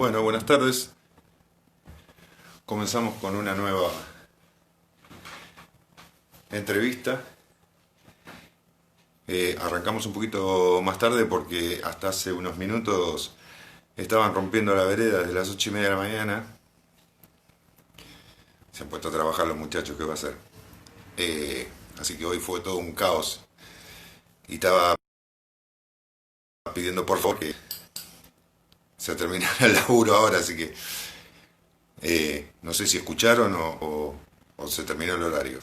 Bueno, buenas tardes. Comenzamos con una nueva entrevista. Arrancamos un poquito más tarde porque hasta hace unos minutos estaban rompiendo la vereda desde las 8:30 de la mañana. Se han puesto a trabajar los muchachos, ¿qué va a hacer? Así que hoy fue todo un caos. Y estaba pidiendo por favor que se terminara el laburo ahora, así que no sé si escucharon o se terminó el horario.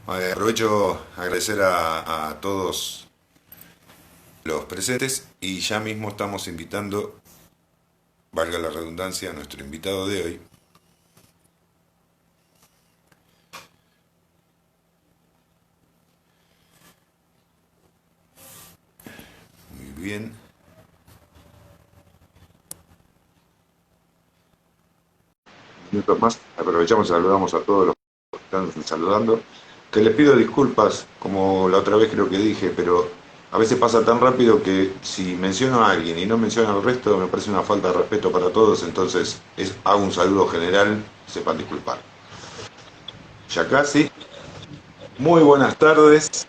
Aprovecho a agradecer a todos los presentes y ya mismo estamos invitando, valga la redundancia, a nuestro invitado de hoy. Muy bien. Minutos más, aprovechamos y saludamos a todos los que están saludando. Que les pido disculpas, como la otra vez creo que dije, pero a veces pasa tan rápido que si menciono a alguien y no menciono al resto, me parece una falta de respeto para todos, entonces hago un saludo general, sepan disculpar. Ya casi. Muy buenas tardes.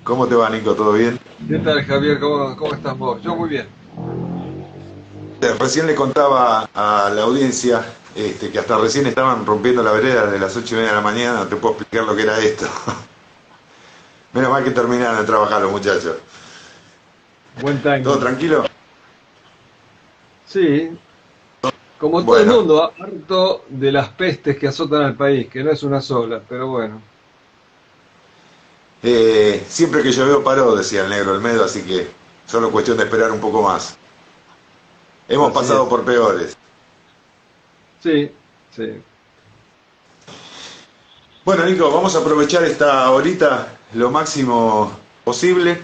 ¿Cómo te va, Nico? ¿Todo bien? ¿Qué tal, Javier? ¿Cómo estás vos? Yo muy bien. Recién le contaba a la audiencia que hasta recién estaban rompiendo la vereda de las 8:30 de la mañana, no te puedo explicar lo que era esto. Menos mal que terminaron de trabajar los muchachos. Buen ¿Todo timing. tranquilo? Sí, como todo el Bueno, mundo, harto de las pestes que azotan al país, que no es una sola, pero bueno. siempre que llovió paró, decía el negro Olmedo, así que solo cuestión de esperar un poco más. Hemos Así pasado es. por peores. Sí, sí. Bueno, Nico, vamos a aprovechar esta horita lo máximo posible.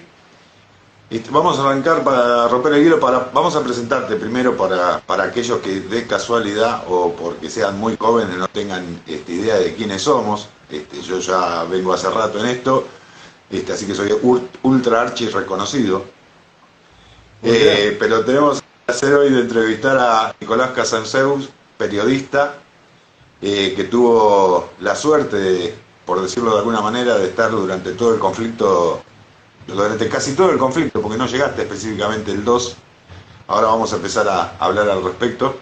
Vamos a arrancar para romper el hielo, vamos a presentarte primero para aquellos que de casualidad o porque sean muy jóvenes no tengan idea de quiénes somos. Yo ya vengo hace rato en esto, así que soy ultra archi reconocido. Muy bien. Pero tenemos el placer hoy de entrevistar a Nicolás Casanseus, periodista, que tuvo la suerte, por decirlo de alguna manera, de estar durante todo el conflicto, durante casi todo el conflicto, porque no llegaste específicamente el 2. Ahora vamos a empezar a hablar al respecto.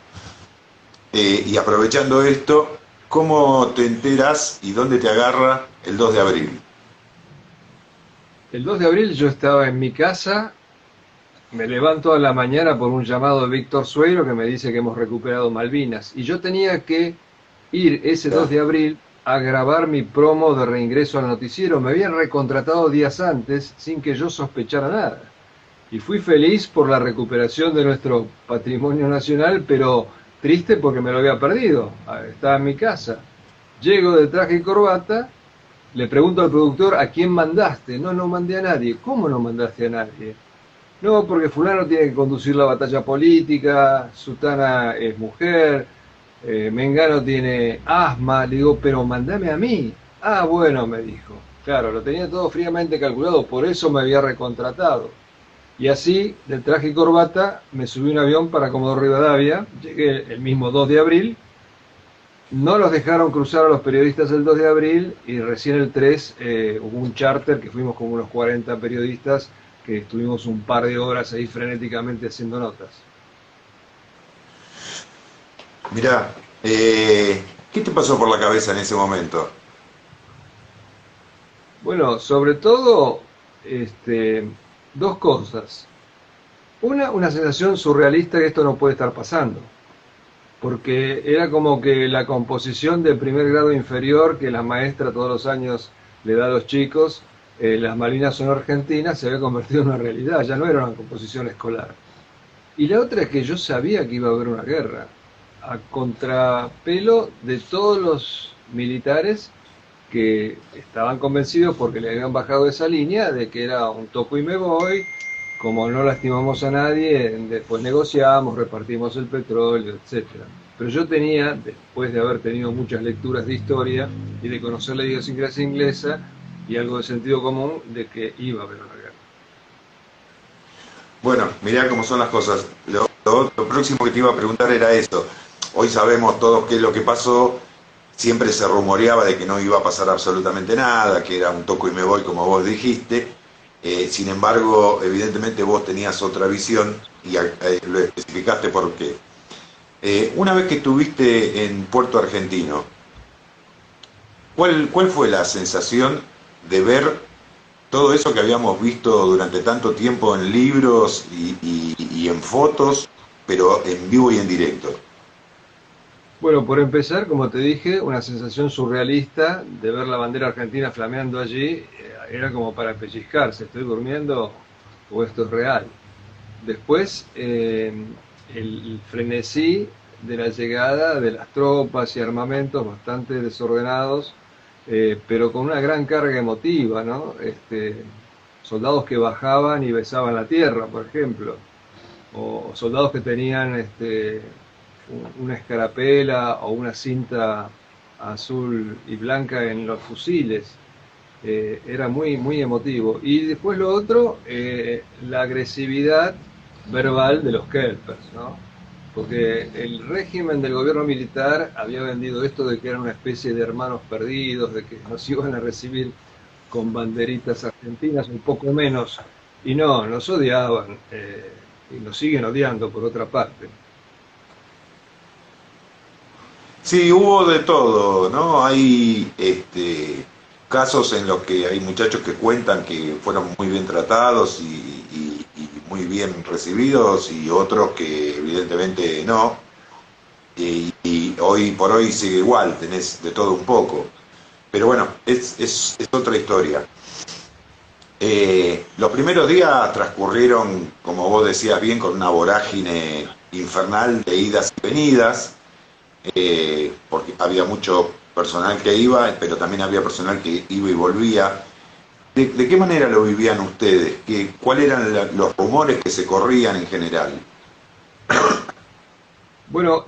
Y aprovechando esto, ¿cómo te enteras y dónde te agarra el 2 de abril? El 2 de abril yo estaba en mi casa, me levanto a la mañana por un llamado de Víctor Sueiro que me dice que hemos recuperado Malvinas. Y yo tenía que ir ese 2 Ya. de abril a grabar mi promo de reingreso al noticiero. Me habían recontratado días antes sin que yo sospechara nada. Y fui feliz por la recuperación de nuestro patrimonio nacional, pero triste porque me lo había perdido. Estaba en mi casa. Llego de traje y corbata, le pregunto al productor, ¿a quién mandaste? No, no mandé a nadie. ¿Cómo no mandaste a nadie? No, porque fulano tiene que conducir la batalla política, Sutana es mujer, Mengano tiene asma. Le digo, pero mandame a mí. Ah, bueno, me dijo. Claro, lo tenía todo fríamente calculado, por eso me había recontratado. Y así, del traje y corbata, me subí a un avión para Comodoro Rivadavia, llegué el mismo 2 de abril, no los dejaron cruzar a los periodistas el 2 de abril y recién el 3 hubo un charter que fuimos como unos 40 periodistas que estuvimos un par de horas ahí frenéticamente haciendo notas. Mirá, ¿qué te pasó por la cabeza en ese momento? Bueno, sobre todo, dos cosas. Una sensación surrealista que esto no puede estar pasando. Porque era como que la composición de primer grado inferior que la maestra todos los años le da a los chicos, las Malvinas son argentinas, se había convertido en una realidad, ya no era una composición escolar. Y la otra es que yo sabía que iba a haber una guerra, a contrapelo de todos los militares que estaban convencidos porque le habían bajado esa línea de que era un toco y me voy, como no lastimamos a nadie, después negociamos, repartimos el petróleo, etcétera. Pero yo tenía, después de haber tenido muchas lecturas de historia y de conocer la idiosincrasia inglesa y algo de sentido común, de que iba a haber una guerra. Bueno, mirá cómo son las cosas. Lo próximo que te iba a preguntar era eso. Hoy sabemos todos qué es lo que pasó. Siempre se rumoreaba de que no iba a pasar absolutamente nada, que era un toco y me voy, como vos dijiste. Sin embargo, evidentemente vos tenías otra visión y lo especificaste por qué. Una vez que estuviste en Puerto Argentino, ¿cuál fue la sensación de ver todo eso que habíamos visto durante tanto tiempo en libros y en fotos, pero en vivo y en directo? Bueno, por empezar, como te dije, una sensación surrealista de ver la bandera argentina flameando allí, era como para pellizcarse, ¿estoy durmiendo o esto es real? Después, el frenesí de la llegada de las tropas y armamentos bastante desordenados, pero con una gran carga emotiva, ¿no? Soldados que bajaban y besaban la tierra, por ejemplo, o soldados que tenían una escarapela o una cinta azul y blanca en los fusiles. Era muy, muy emotivo. Y después lo otro, la agresividad verbal de los kelpers, ¿no? Porque el régimen del gobierno militar había vendido esto de que eran una especie de hermanos perdidos, de que nos iban a recibir con banderitas argentinas, un poco menos. Y no, nos odiaban, y nos siguen odiando por otra parte. Sí, hubo de todo, ¿no? Hay casos en los que hay muchachos que cuentan que fueron muy bien tratados y muy bien recibidos y otros que evidentemente no. Y hoy por hoy sigue igual, tenés de todo un poco. Pero bueno, es otra historia. Los primeros días transcurrieron, como vos decías bien, con una vorágine infernal de idas y venidas, porque había mucho personal que iba, pero también había personal que iba y volvía. ¿De qué manera lo vivían ustedes? ¿Cuáles eran los rumores que se corrían en general? Bueno,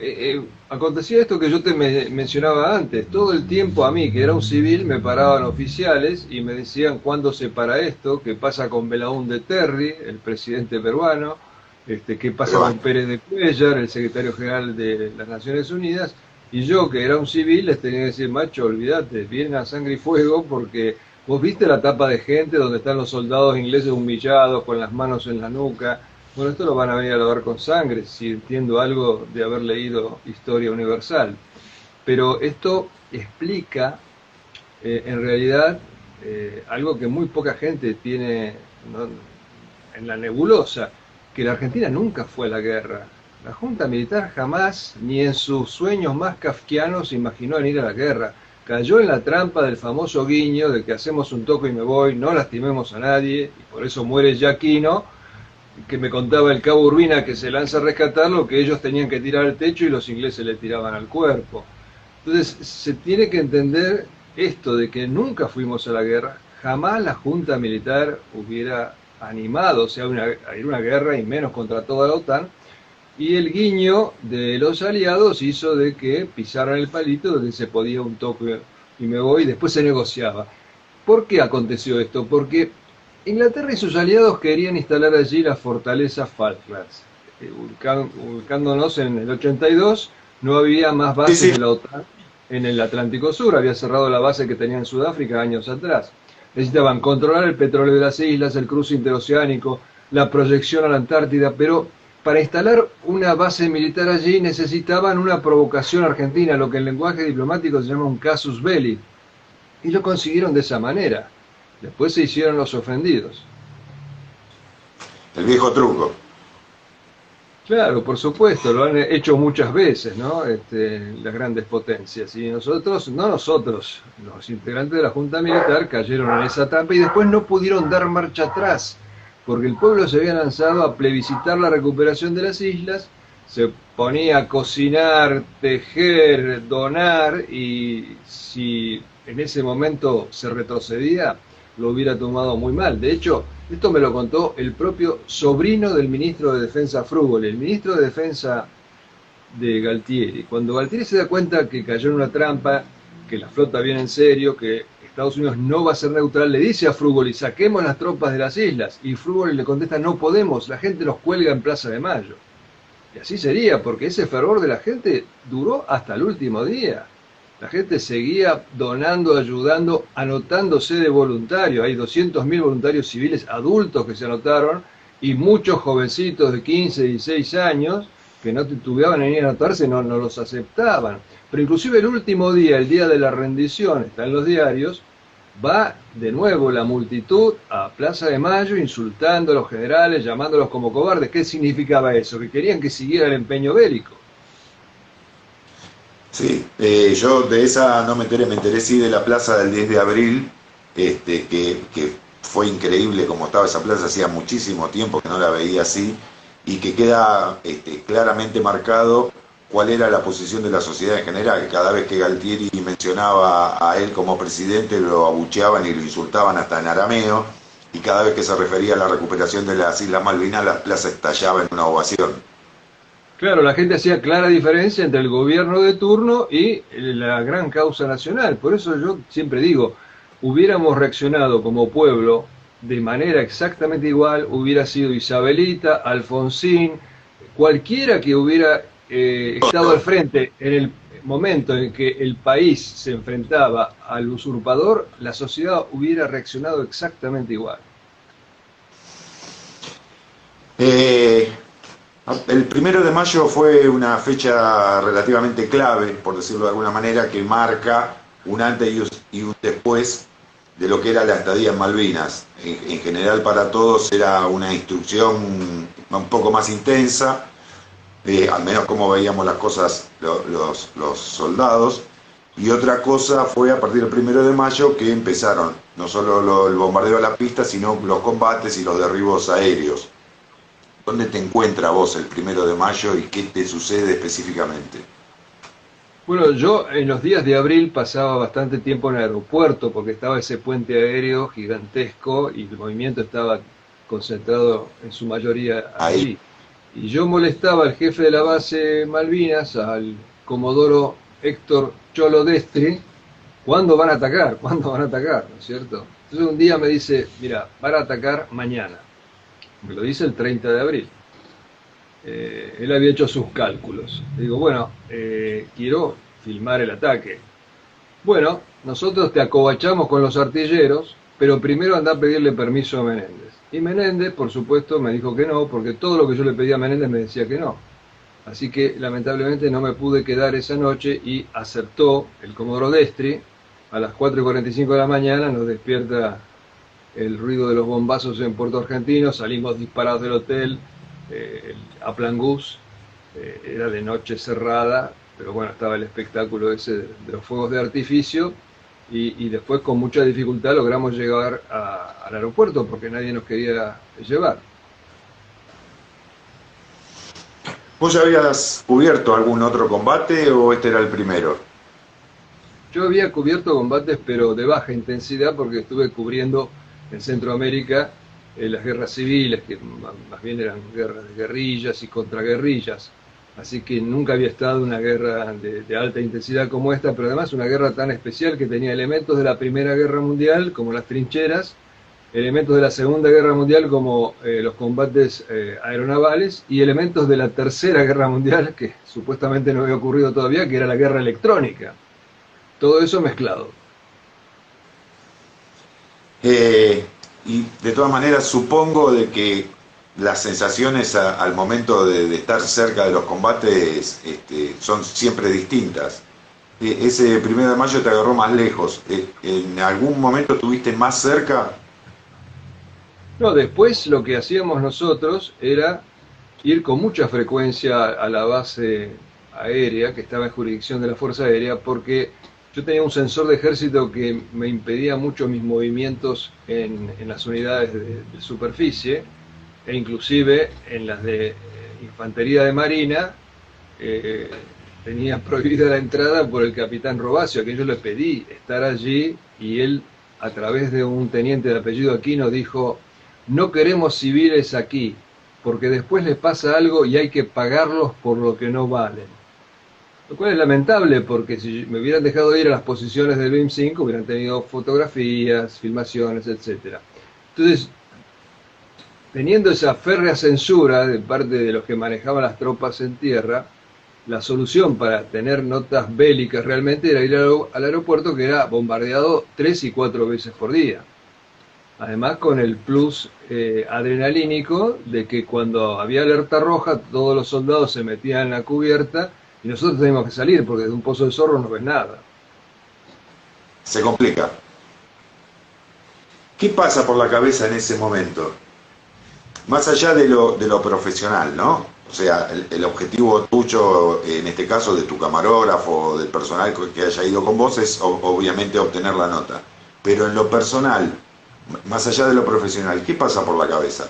acontecía esto que yo te mencionaba antes. Todo el tiempo a mí, que era un civil, me paraban oficiales y me decían cuándo se para esto, qué pasa con Belaúnde Terry, el presidente peruano, qué pasa Pero con bueno, Pérez de Cuéllar, el secretario general de las Naciones Unidas. Y yo, que era un civil, les tenía que decir, macho, olvídate, vienen a sangre y fuego porque vos viste la tapa de gente donde están los soldados ingleses humillados con las manos en la nuca. Bueno, esto lo van a venir a lavar con sangre, si entiendo algo de haber leído Historia Universal. Pero esto explica, en realidad, algo que muy poca gente tiene, ¿no?, en la nebulosa, que la Argentina nunca fue a la guerra. La Junta Militar jamás, ni en sus sueños más kafkianos, imaginó en ir a la guerra. Cayó en la trampa del famoso guiño de que hacemos un toque y me voy, no lastimemos a nadie, y por eso muere Giaquino, que me contaba el cabo Urbina que se lanza a rescatarlo, que ellos tenían que tirar al techo y los ingleses le tiraban al cuerpo. Entonces se tiene que entender esto de que nunca fuimos a la guerra, jamás la Junta Militar hubiera animado, o sea, a ir a una guerra y menos contra toda la OTAN, y el guiño de los aliados hizo de que pisaran el palito donde se podía un toque y me voy, y después se negociaba. ¿Por qué aconteció esto? Porque Inglaterra y sus aliados querían instalar allí la fortaleza Falklands. Ubicándonos en el 82, no había más sí, bases sí. de la OTAN en el Atlántico Sur, había cerrado la base que tenía en Sudáfrica años atrás. Necesitaban controlar el petróleo de las islas, el cruce interoceánico, la proyección a la Antártida, pero para instalar una base militar allí necesitaban una provocación argentina, lo que en lenguaje diplomático se llama un casus belli, y lo consiguieron de esa manera. Después se hicieron los ofendidos. El viejo truco. Claro, por supuesto, lo han hecho muchas veces, ¿no? Las grandes potencias. Y nosotros, no nosotros, los integrantes de la Junta Militar cayeron en esa trampa y después no pudieron dar marcha atrás, porque el pueblo se había lanzado a plebiscitar la recuperación de las islas, se ponía a cocinar, tejer, donar, y si en ese momento se retrocedía, lo hubiera tomado muy mal. De hecho, esto me lo contó el propio sobrino del ministro de Defensa Frugoli, el ministro de Defensa de Galtieri. Cuando Galtieri se da cuenta que cayó en una trampa, que la flota viene en serio, que Estados Unidos no va a ser neutral, le dice a Frugoli, saquemos las tropas de las islas. Y Frugoli le contesta, no podemos, la gente nos cuelga en Plaza de Mayo. Y así sería, porque ese fervor de la gente duró hasta el último día. La gente seguía donando, ayudando, anotándose de voluntario. Hay 200.000 voluntarios civiles adultos que se anotaron y muchos jovencitos de 15, 16 años que no titubeaban en ir a anotarse, no los aceptaban. Pero inclusive el último día, el día de la rendición, está en los diarios, va de nuevo la multitud a Plaza de Mayo insultando a los generales, llamándolos como cobardes. ¿Qué significaba eso? Que querían que siguiera el empeño bélico. Sí, yo de esa no me enteré sí de la plaza del 10 de abril, que fue increíble como estaba esa plaza, hacía muchísimo tiempo que no la veía así, y que queda claramente marcado cuál era la posición de la sociedad en general. Cada vez que Galtieri mencionaba a él como presidente, lo abucheaban y lo insultaban hasta en arameo, y cada vez que se refería a la recuperación de las Islas Malvinas, la plaza estallaba en una ovación. Claro, la gente hacía clara diferencia entre el gobierno de turno y la gran causa nacional. Por eso yo siempre digo, hubiéramos reaccionado como pueblo de manera exactamente igual, hubiera sido Isabelita, Alfonsín, cualquiera que hubiera estado al frente en el momento en que el país se enfrentaba al usurpador, la sociedad hubiera reaccionado exactamente igual. El 1 de mayo fue una fecha relativamente clave, por decirlo de alguna manera, que marca un antes y un después de lo que era la estadía en Malvinas. En general para todos era una instrucción un poco más intensa, al menos como veíamos las cosas los soldados, y otra cosa fue a partir del 1 de mayo que empezaron no solo el bombardeo a la pista, sino los combates y los derribos aéreos. ¿Dónde te encuentras vos el 1 de mayo y qué te sucede específicamente? Bueno, yo en los días de abril pasaba bastante tiempo en el aeropuerto porque estaba ese puente aéreo gigantesco y el movimiento estaba concentrado en su mayoría allí. Y yo molestaba al jefe de la base Malvinas, al comodoro Héctor Cholo Destri, ¿cuándo van a atacar? ¿Cuándo van a atacar? ¿No es cierto? Entonces un día me dice, mira, van a atacar mañana. Me lo dice el 30 de abril. Él había hecho sus cálculos. Le digo, bueno, quiero filmar el ataque. Bueno, nosotros te acobachamos con los artilleros, pero primero anda a pedirle permiso a Menéndez. Y Menéndez, por supuesto, me dijo que no, porque todo lo que yo le pedía a Menéndez me decía que no. Así que lamentablemente no me pude quedar esa noche y aceptó el comodoro Destri. A las 4:45 de la mañana nos despierta el ruido de los bombazos en Puerto Argentino, salimos disparados del hotel, a Plangus, era de noche cerrada, pero bueno, estaba el espectáculo ese de los fuegos de artificio, y después con mucha dificultad logramos llegar al aeropuerto porque nadie nos quería llevar. ¿Vos ya habías cubierto algún otro combate o este era el primero? Yo había cubierto combates pero de baja intensidad porque estuve cubriendo en Centroamérica las guerras civiles, que más bien eran guerras de guerrillas y contraguerrillas. Así que nunca había estado en una guerra de alta intensidad como esta, pero además una guerra tan especial que tenía elementos de la Primera Guerra Mundial, como las trincheras, elementos de la Segunda Guerra Mundial, como los combates aeronavales, y elementos de la Tercera Guerra Mundial, que supuestamente no había ocurrido todavía, que era la guerra electrónica. Todo eso mezclado. Y de todas maneras supongo de que las sensaciones al momento de estar cerca de los combates son siempre distintas. Ese 1 de mayo te agarró más lejos. ¿En algún momento estuviste más cerca? No, después lo que hacíamos nosotros era ir con mucha frecuencia a la base aérea, que estaba en jurisdicción de la Fuerza Aérea, porque yo tenía un sensor de ejército que me impedía mucho mis movimientos en las unidades de superficie, e inclusive en las de infantería de marina, tenía prohibida la entrada por el capitán Robacio, a quien yo le pedí estar allí, y él, a través de un teniente de apellido Aquino, dijo: no queremos civiles aquí, porque después les pasa algo y hay que pagarlos por lo que no valen. Lo cual es lamentable porque si me hubieran dejado ir a las posiciones del BIM 5 hubieran tenido fotografías, filmaciones, etcétera. Entonces, teniendo esa férrea censura de parte de los que manejaban las tropas en tierra, la solución para tener notas bélicas realmente era ir al aeropuerto, que era bombardeado 3 y 4 veces por día. Además, con el plus adrenalínico de que cuando había alerta roja, todos los soldados se metían en la cubierta y nosotros teníamos que salir porque desde un pozo de zorro no ves nada. Se complica. ¿Qué pasa por la cabeza en ese momento? Más allá de lo profesional, ¿no? O sea, el objetivo tuyo, en este caso de tu camarógrafo, del personal que haya ido con vos, es obviamente obtener la nota. Pero en lo personal, más allá de lo profesional, ¿qué pasa por la cabeza?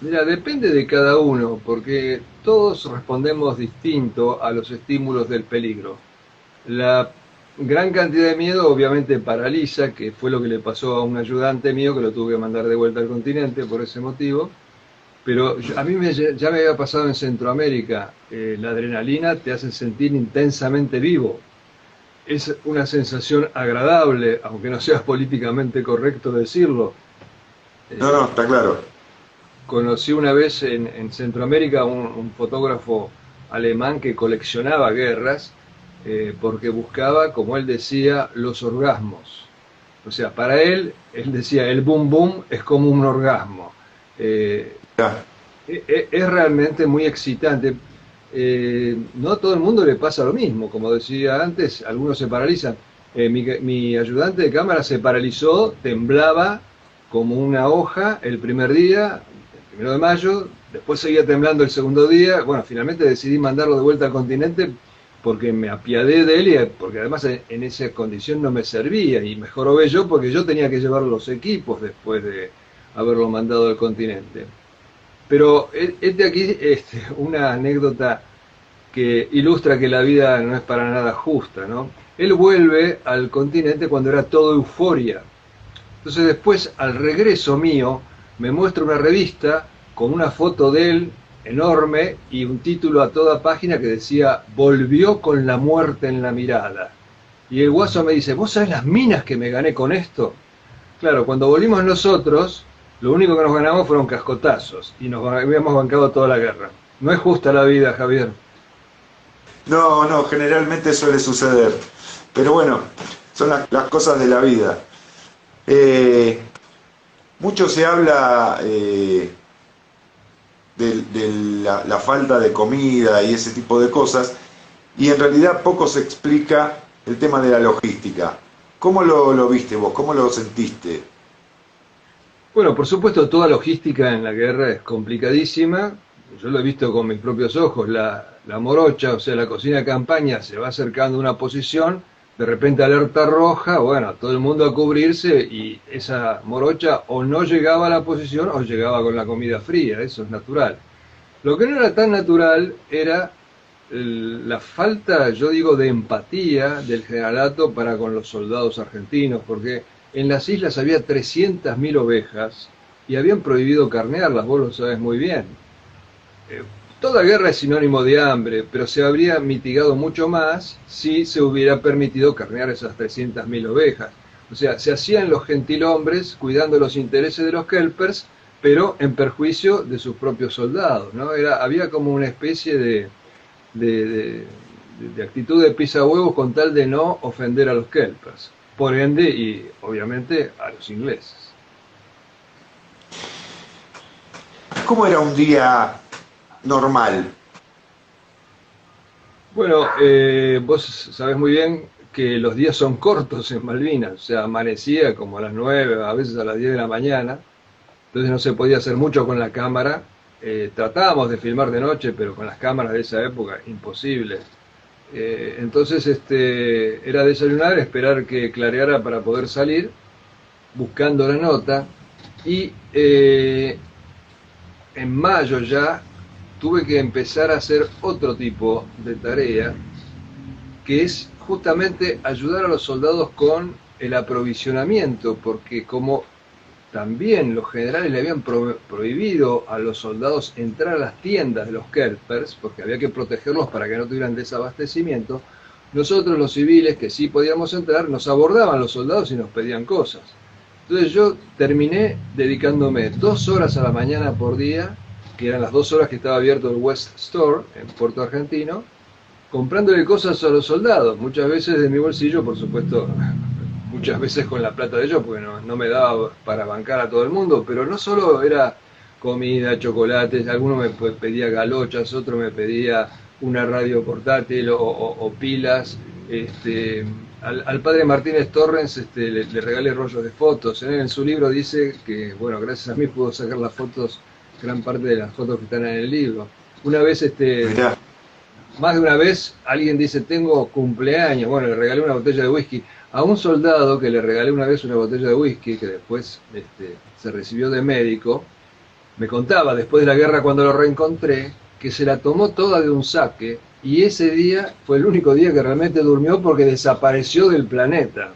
Mira, depende de cada uno, porque todos respondemos distinto a los estímulos del peligro. La gran cantidad de miedo obviamente paraliza, que fue lo que le pasó a un ayudante mío que lo tuve que mandar de vuelta al continente por ese motivo. Pero a mí ya me había pasado en Centroamérica, la adrenalina te hace sentir intensamente vivo. Es una sensación agradable, aunque no sea políticamente correcto decirlo. No, no, está claro. Conocí una vez en Centroamérica un fotógrafo alemán que coleccionaba guerras porque buscaba, como él decía, los orgasmos. O sea, para él decía, el boom boom es como un orgasmo. Ya. Es realmente muy excitante. No a todo el mundo le pasa lo mismo, como decía antes, algunos se paralizan. Mi ayudante de cámara se paralizó, temblaba como una hoja el primer día, el 1 de mayo, después seguía temblando el segundo día. Bueno, finalmente decidí mandarlo de vuelta al continente porque me apiadé de él y porque además en esa condición no me servía y mejoró yo porque yo tenía que llevar los equipos después de haberlo mandado al continente. Pero aquí una anécdota que ilustra que la vida no es para nada justa, ¿no? Él vuelve al continente cuando era todo euforia. Entonces después, al regreso mío, me muestra una revista con una foto de él enorme y un título a toda página que decía "Volvió con la muerte en la mirada". Y el guaso me dice, ¿vos sabés las minas que me gané con esto? Claro, cuando volvimos nosotros, lo único que nos ganamos fueron cascotazos y nos habíamos bancado toda la guerra. No es justa la vida, Javier. No, no, generalmente suele suceder. Pero bueno, son las cosas de la vida. Mucho se habla de la falta de comida y ese tipo de cosas, y en realidad poco se explica el tema de la logística. ¿Cómo lo viste vos? ¿Cómo lo sentiste? Bueno, por supuesto, toda logística en la guerra es complicadísima. Yo lo he visto con mis propios ojos. La morocha, o sea, la cocina de campaña, se va acercando a una posición, de repente alerta roja, bueno, todo el mundo a cubrirse y esa morocha o no llegaba a la posición o llegaba con la comida fría, eso es natural. Lo que no era tan natural era la falta, yo digo, de empatía del generalato para con los soldados argentinos, porque en las islas había 300.000 ovejas y habían prohibido carnearlas, vos lo sabes muy bien. Toda guerra es sinónimo de hambre, pero se habría mitigado mucho más si se hubiera permitido carnear esas 300.000 ovejas. O sea, se hacían los gentilhombres cuidando los intereses de los kelpers, pero en perjuicio de sus propios soldados, ¿no? Había como una especie de actitud de pisahuevos con tal de no ofender a los kelpers, por ende y obviamente a los ingleses. ¿Cómo era un día normal? Bueno, vos sabés muy bien que los días son cortos en Malvinas, o sea, amanecía como a las 9, a veces a las 10 de la mañana, entonces no se podía hacer mucho con la cámara. Tratábamos de filmar de noche, pero con las cámaras de esa época, imposible. Entonces era desayunar, esperar que clareara para poder salir, buscando la nota, y en mayo ya tuve que empezar a hacer otro tipo de tarea, que es justamente ayudar a los soldados con el aprovisionamiento, porque como también los generales le habían prohibido a los soldados entrar a las tiendas de los Kelpers, porque había que protegerlos para que no tuvieran desabastecimiento. Nosotros los civiles, que sí podíamos entrar, nos abordaban los soldados y nos pedían cosas. Entonces yo terminé dedicándome 2 horas a la mañana por día, que eran las 2 horas que estaba abierto el West Store en Puerto Argentino, comprándole cosas a los soldados, muchas veces de mi bolsillo, por supuesto, muchas veces con la plata de ellos, porque no me daba para bancar a todo el mundo, pero no solo era comida, chocolates, alguno me pedía galochas, otro me pedía una radio portátil o pilas. Al padre Martínez Torrens le regalé rollos de fotos. Él en su libro dice que, bueno, gracias a mí pudo sacar las fotos, gran parte de las fotos que están en el libro. Una vez, más de una vez, alguien dice, tengo cumpleaños, bueno, le regalé una botella de whisky. A un soldado que le regalé una vez una botella de whisky, que después se recibió de médico, me contaba, después de la guerra cuando lo reencontré, que se la tomó toda de un saque, y ese día fue el único día que realmente durmió porque desapareció del planeta.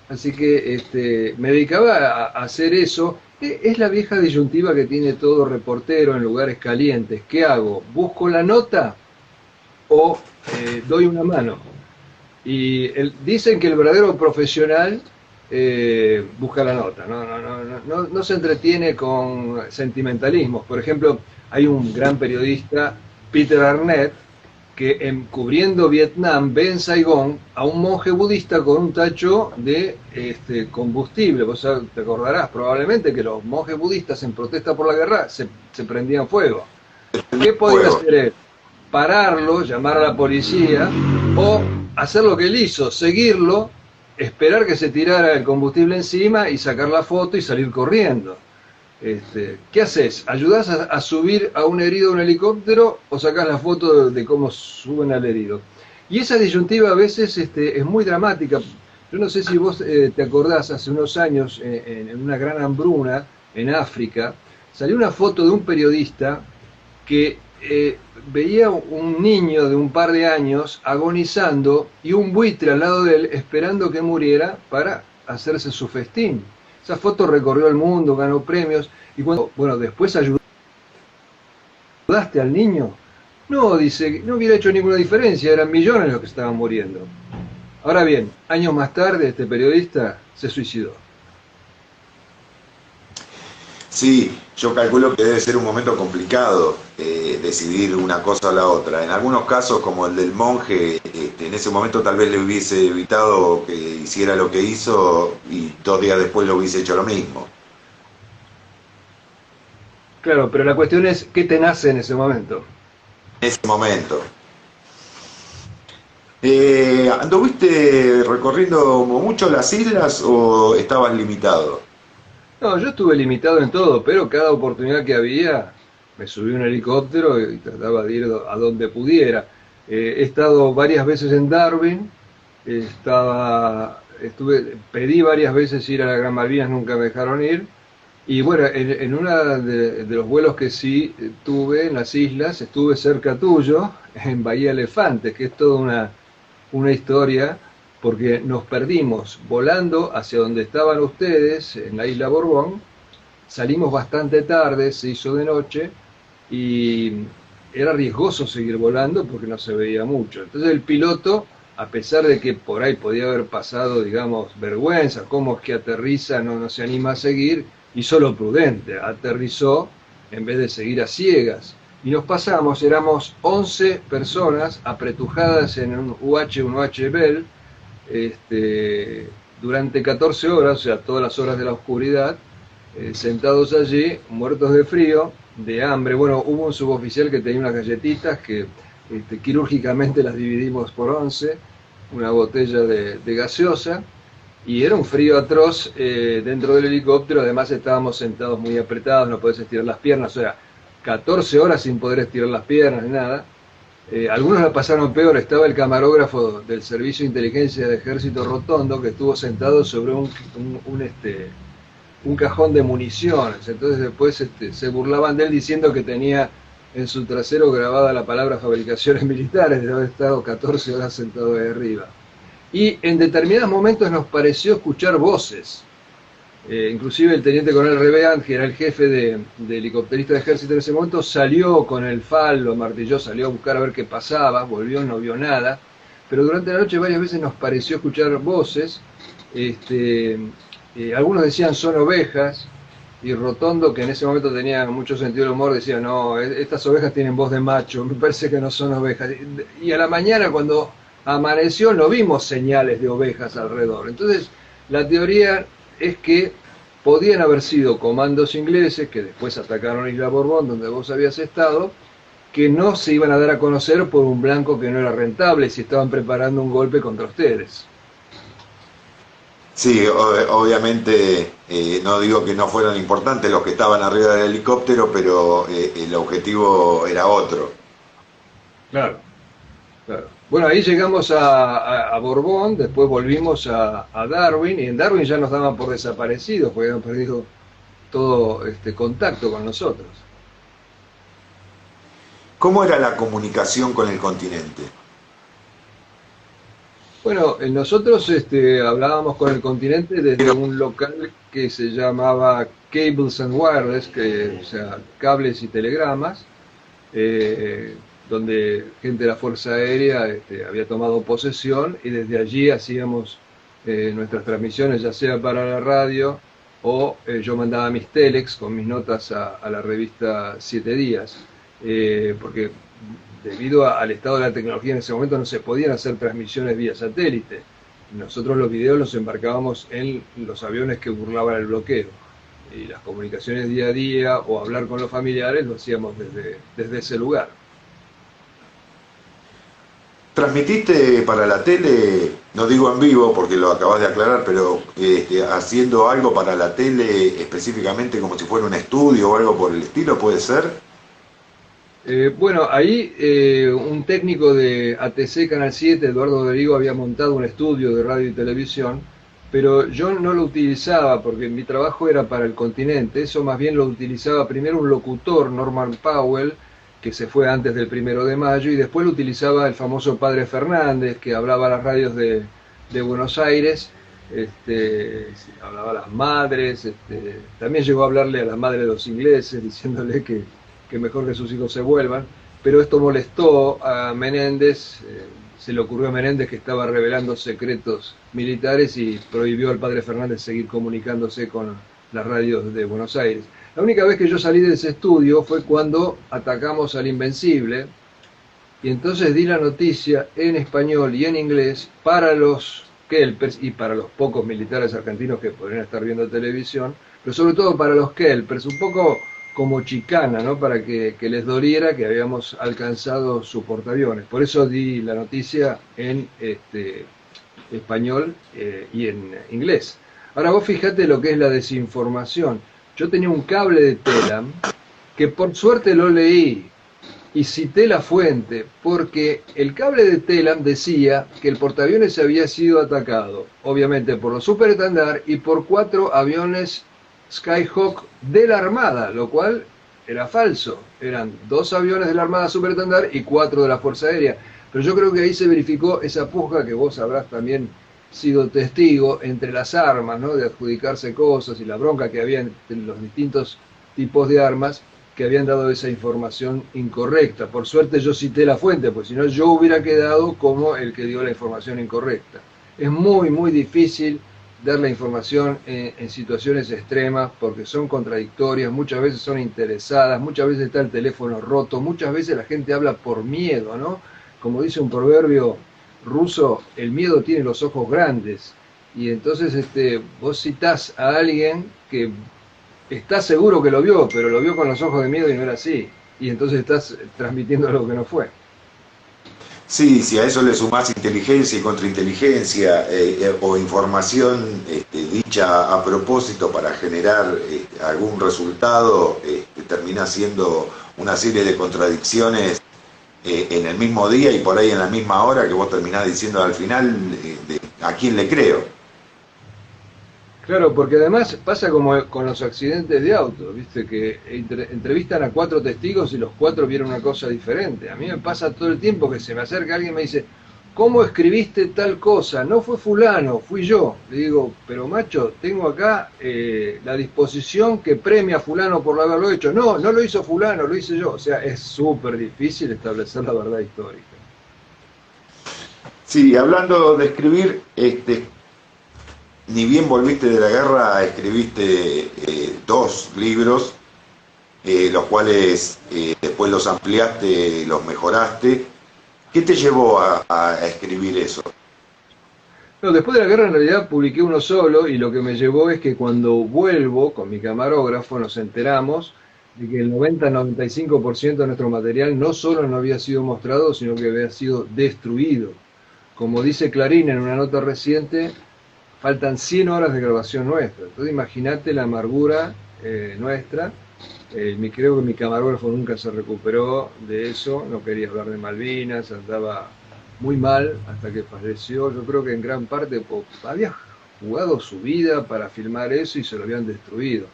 Así que me dedicaba a hacer eso. Es la vieja disyuntiva que tiene todo reportero en lugares calientes. ¿Qué hago? ¿Busco la nota o doy una mano? Y dicen que el verdadero profesional busca la nota, no se entretiene con sentimentalismos. Por ejemplo, hay un gran periodista, Peter Arnett, que cubriendo Vietnam ve en Saigón a un monje budista con un tacho de combustible. Vos te acordarás probablemente que los monjes budistas en protesta por la guerra se prendían fuego. ¿Qué podía hacer él? Pararlo, llamar a la policía o hacer lo que él hizo, seguirlo, esperar que se tirara el combustible encima y sacar la foto y salir corriendo. ¿Qué haces? ¿Ayudás a subir a un herido a un helicóptero o sacás la foto de cómo suben al herido? Y esa disyuntiva a veces es muy dramática. Yo no sé si vos te acordás, hace unos años, en una gran hambruna en África, salió una foto de un periodista que veía un niño de un par de años agonizando y un buitre al lado de él esperando que muriera para hacerse su festín. Esa foto recorrió el mundo, ganó premios, y cuando, bueno, después ayudaste al niño, no, dice, no hubiera hecho ninguna diferencia, eran millones los que estaban muriendo. Ahora bien, años más tarde este periodista se suicidó. Sí, yo calculo que debe ser un momento complicado decidir una cosa o la otra. En algunos casos, como el del monje, en ese momento tal vez le hubiese evitado que hiciera lo que hizo y 2 días después lo hubiese hecho lo mismo. Claro, pero la cuestión es, ¿qué te nace en ese momento? En ese momento. ¿Anduviste recorriendo mucho las islas o estabas limitado? No, yo estuve limitado en todo, pero cada oportunidad que había me subí a un helicóptero y trataba de ir a donde pudiera. He estado varias veces en Darwin, pedí varias veces ir a la Gran Malvinas, nunca me dejaron ir. Y bueno, en uno de los vuelos que sí tuve en las islas, estuve cerca tuyo, en Bahía Elefantes, que es toda una historia, porque nos perdimos volando hacia donde estaban ustedes, en la isla Borbón. Salimos bastante tarde, se hizo de noche, y era riesgoso seguir volando porque no se veía mucho. Entonces el piloto, a pesar de que por ahí podía haber pasado, digamos, vergüenza, cómo es que aterriza, no se anima a seguir, hizo lo prudente, aterrizó en vez de seguir a ciegas. Y nos pasamos, éramos 11 personas apretujadas en un UH Bell, durante 14 horas, o sea, todas las horas de la oscuridad, sentados allí, muertos de frío, de hambre. Bueno, hubo un suboficial que tenía unas galletitas que quirúrgicamente las dividimos por 11, una botella de gaseosa, y era un frío atroz dentro del helicóptero. Además estábamos sentados muy apretados, no podés estirar las piernas, o sea, 14 horas sin poder estirar las piernas ni nada. Algunos la pasaron peor. Estaba el camarógrafo del Servicio de Inteligencia de Ejército Rotondo, que estuvo sentado sobre un cajón de municiones. Entonces después se burlaban de él diciendo que tenía en su trasero grabada la palabra fabricaciones militares, de haber estado 14 horas sentado ahí arriba. Y en determinados momentos nos pareció escuchar voces. Inclusive el teniente coronel Rebean, que era el jefe de helicópterista de ejército en ese momento, salió con el FAL, lo martilló, salió a buscar a ver qué pasaba, volvió, no vio nada, pero durante la noche varias veces nos pareció escuchar voces, algunos decían son ovejas, y Rotondo, que en ese momento tenía mucho sentido del humor, decía, no, estas ovejas tienen voz de macho, me parece que no son ovejas. Y a la mañana, cuando amaneció, no vimos señales de ovejas alrededor. Entonces, la teoría es que podían haber sido comandos ingleses que después atacaron Isla Borbón, donde vos habías estado, que no se iban a dar a conocer por un blanco que no era rentable si estaban preparando un golpe contra ustedes. Sí, obviamente no digo que no fueran importantes los que estaban arriba del helicóptero, pero el objetivo era otro. Claro, claro. Bueno, ahí llegamos a Borbón, después volvimos a Darwin, y en Darwin ya nos daban por desaparecidos, porque habían perdido todo contacto con nosotros. ¿Cómo era la comunicación con el continente? Bueno, nosotros hablábamos con el continente desde un local que se llamaba Cables and Wireless, o sea, cables y telegramas, eh, donde gente de la Fuerza Aérea había tomado posesión y desde allí hacíamos nuestras transmisiones, ya sea para la radio o yo mandaba mis telex con mis notas a la revista Siete Días, porque debido al estado de la tecnología en ese momento no se podían hacer transmisiones vía satélite. Nosotros los videos los embarcábamos en los aviones que burlaban el bloqueo. Y las comunicaciones día a día o hablar con los familiares lo hacíamos desde ese lugar. ¿Transmitiste para la tele, no digo en vivo porque lo acabas de aclarar, pero haciendo algo para la tele específicamente como si fuera un estudio o algo por el estilo, puede ser? Bueno, ahí un técnico de ATC Canal 7, Eduardo Dorigo, había montado un estudio de radio y televisión, pero yo no lo utilizaba porque mi trabajo era para el continente, eso más bien lo utilizaba primero un locutor, Norman Powell, que se fue antes del 1 de mayo, y después lo utilizaba el famoso Padre Fernández, que hablaba a las radios de Buenos Aires, hablaba a las madres, también llegó a hablarle a las madres de los ingleses, diciéndole que mejor que sus hijos se vuelvan, pero esto molestó a Menéndez, se le ocurrió a Menéndez que estaba revelando secretos militares y prohibió al padre Fernández seguir comunicándose con las radios de Buenos Aires. La única vez que yo salí de ese estudio fue cuando atacamos al Invencible, y entonces di la noticia en español y en inglés para los Kelpers y para los pocos militares argentinos que podrían estar viendo televisión, pero sobre todo para los Kelpers, un poco como chicana, ¿no? Para que les doliera que habíamos alcanzado su portaaviones. Por eso di la noticia en español y en inglés. Ahora vos fijate lo que es la desinformación. Yo tenía un cable de Telam que por suerte lo leí y cité la fuente, porque el cable de Telam decía que el portaaviones había sido atacado, obviamente por los Super Etendard y por 4 aviones Skyhawk de la Armada, lo cual era falso. Eran 2 aviones de la Armada Super Etendard y 4 de la Fuerza Aérea. Pero yo creo que ahí se verificó esa puja que vos habrás también sido testigo entre las armas, ¿no? De adjudicarse cosas y la bronca que había en los distintos tipos de armas que habían dado esa información incorrecta. Por suerte yo cité la fuente, pues si no yo hubiera quedado como el que dio la información incorrecta. Es muy, muy difícil dar la información en situaciones extremas porque son contradictorias, muchas veces son interesadas, muchas veces está el teléfono roto, muchas veces la gente habla por miedo, ¿no? Como dice un proverbio ruso, el miedo tiene los ojos grandes, y entonces vos citás a alguien que está seguro que lo vio, pero lo vio con los ojos de miedo y no era así, y entonces estás transmitiendo algo que no fue. Sí, si a eso le sumás inteligencia y contrainteligencia o información dicha a propósito para generar algún resultado, termina siendo una serie de contradicciones en el mismo día y por ahí en la misma hora que vos terminás diciendo al final a quién le creo. Claro, porque además pasa como con los accidentes de auto, viste que entrevistan a 4 testigos y los 4 vieron una cosa diferente. A mí me pasa todo el tiempo que se me acerca alguien y me dice, ¿cómo escribiste tal cosa? No fue fulano, fui yo. Le digo, pero macho, tengo acá la disposición que premia a fulano por haberlo hecho. No, no lo hizo fulano, lo hice yo. O sea, es súper difícil establecer la verdad histórica. Sí, hablando de escribir, ni bien volviste de la guerra, escribiste 2 libros, los cuales después los ampliaste, los mejoraste. ¿Qué te llevó a escribir eso? No, después de la guerra en realidad publiqué uno solo y lo que me llevó es que cuando vuelvo con mi camarógrafo nos enteramos de que el 90-95% de nuestro material no solo no había sido mostrado, sino que había sido destruido. Como dice Clarín en una nota reciente, faltan 100 horas de grabación nuestra. Entonces imagínate la amargura nuestra. Creo que mi camarógrafo nunca se recuperó de eso, no quería hablar de Malvinas, andaba muy mal hasta que falleció. Yo creo que en gran parte había jugado su vida para filmar eso y se lo habían destruido.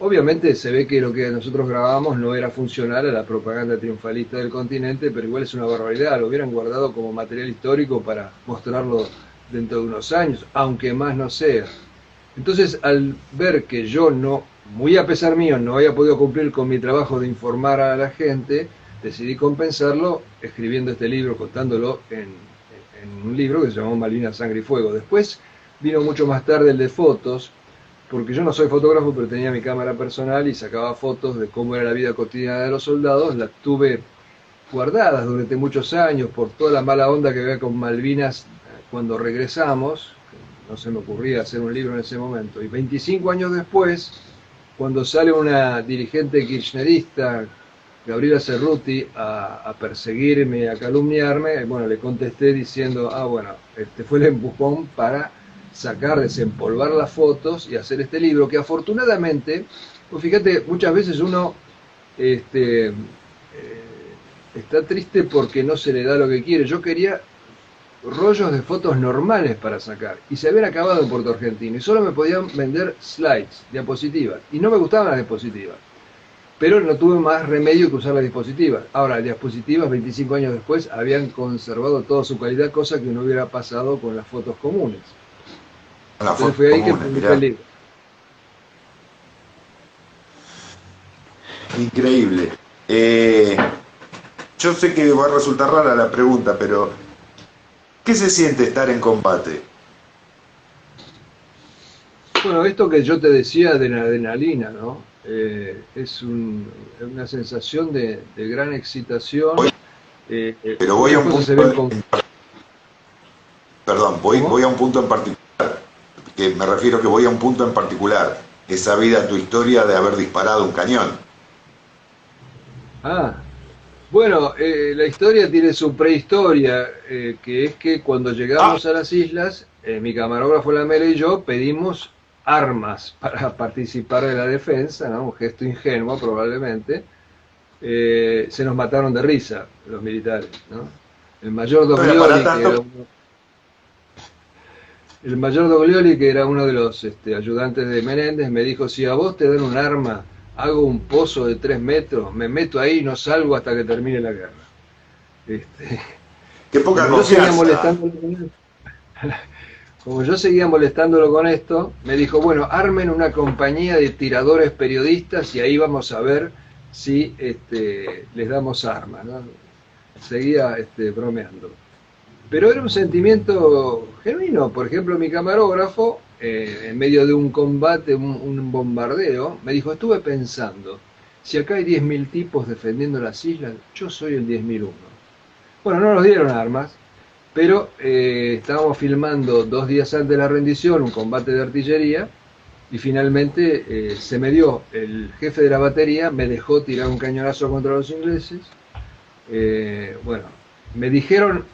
Obviamente se ve que lo que nosotros grabamos no era funcional a la propaganda triunfalista del continente, pero igual es una barbaridad, lo hubieran guardado como material histórico para mostrarlo dentro de unos años, aunque más no sea. Entonces, al ver que yo no, muy a pesar mío, no había podido cumplir con mi trabajo de informar a la gente, decidí compensarlo escribiendo este libro, contándolo en un libro que se llamó Malvinas, Sangre y Fuego. Después vino mucho más tarde el de fotos, porque yo no soy fotógrafo, pero tenía mi cámara personal y sacaba fotos de cómo era la vida cotidiana de los soldados. Las tuve guardadas durante muchos años por toda la mala onda que había con Malvinas cuando regresamos. No se me ocurría hacer un libro en ese momento. Y 25 años después, cuando sale una dirigente kirchnerista, Gabriela Cerruti, a perseguirme, a calumniarme, bueno, le contesté diciendo, bueno, este fue el empujón para sacar, desempolvar las fotos y hacer este libro, que afortunadamente, pues fíjate, muchas veces uno está triste porque no se le da lo que quiere. Yo quería rollos de fotos normales para sacar y se habían acabado en Puerto Argentino y solo me podían vender slides, diapositivas, y no me gustaban las diapositivas, pero no tuve más remedio que usar las diapositivas. Ahora, las diapositivas 25 años después habían conservado toda su calidad, cosa que no hubiera pasado con las fotos comunes. Entonces fue ahí que publiqué el libro. Increíble. Yo sé que va a resultar rara la pregunta, pero ¿qué se siente estar en combate? Bueno, esto que yo te decía de la adrenalina, ¿no? Es una sensación de gran excitación. Pero voy a un punto. Perdón, voy a un punto en particular. Que me refiero que voy a un punto en particular. Es sabida tu historia de haber disparado un cañón. Bueno, la historia tiene su prehistoria, que es que cuando llegamos a las islas, mi camarógrafo Lamela y yo pedimos armas para participar de la defensa, ¿no? Un gesto ingenuo probablemente. Se nos mataron de risa los militares, ¿no? El mayor Doglioli, que era uno de los ayudantes de Menéndez, me dijo, si a vos te dan un arma, hago un pozo de 3 metros, me meto ahí y no salgo hasta que termine la guerra. Qué poca confianza. Como yo seguía molestándolo con esto, me dijo, bueno, armen una compañía de tiradores periodistas y ahí vamos a ver si les damos armas, ¿no? Seguía bromeando. Pero era un sentimiento genuino. Por ejemplo, mi camarógrafo, en medio de un combate, un bombardeo, me dijo, estuve pensando, si acá hay 10.000 tipos defendiendo las islas, yo soy el 10.001. Bueno, no nos dieron armas, pero estábamos filmando 2 días antes de la rendición un combate de artillería y finalmente se me dio. El jefe de la batería me dejó tirar un cañonazo contra los ingleses. Bueno, me dijeron,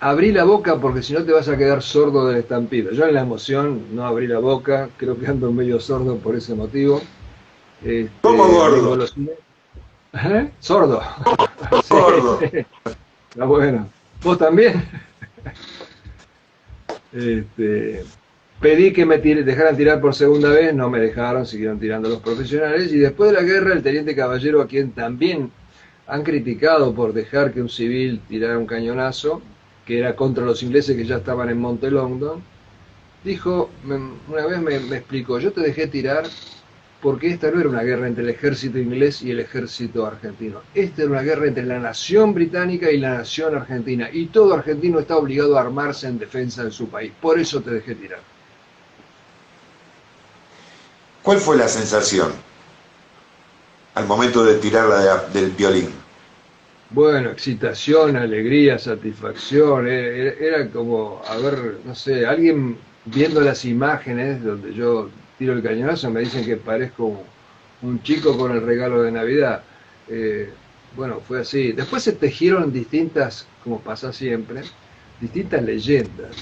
abrí la boca porque si no te vas a quedar sordo de la estampida. Yo en la emoción no abrí la boca, creo que ando medio sordo por ese motivo. ¿Cómo gordo? Sordo. Sordo. Sí. Está bueno. ¿Vos también? Pedí que me dejaran tirar por segunda vez, no me dejaron, siguieron tirando los profesionales, y después de la guerra el teniente Caballero, a quien también han criticado por dejar que un civil tirara un cañonazo, que era contra los ingleses que ya estaban en Monte Longdon, dijo, una vez me explicó, yo te dejé tirar porque esta no era una guerra entre el ejército inglés y el ejército argentino. Esta era una guerra entre la nación británica y la nación argentina. Y todo argentino está obligado a armarse en defensa de su país. Por eso te dejé tirar. ¿Cuál fue la sensación al momento de tirarla del violín? Bueno, excitación, alegría, satisfacción. Era como, a ver, no sé, alguien viendo las imágenes donde yo tiro el cañonazo, me dicen que parezco un chico con el regalo de Navidad. Bueno, fue así. Después se tejieron distintas, como pasa siempre, distintas leyendas.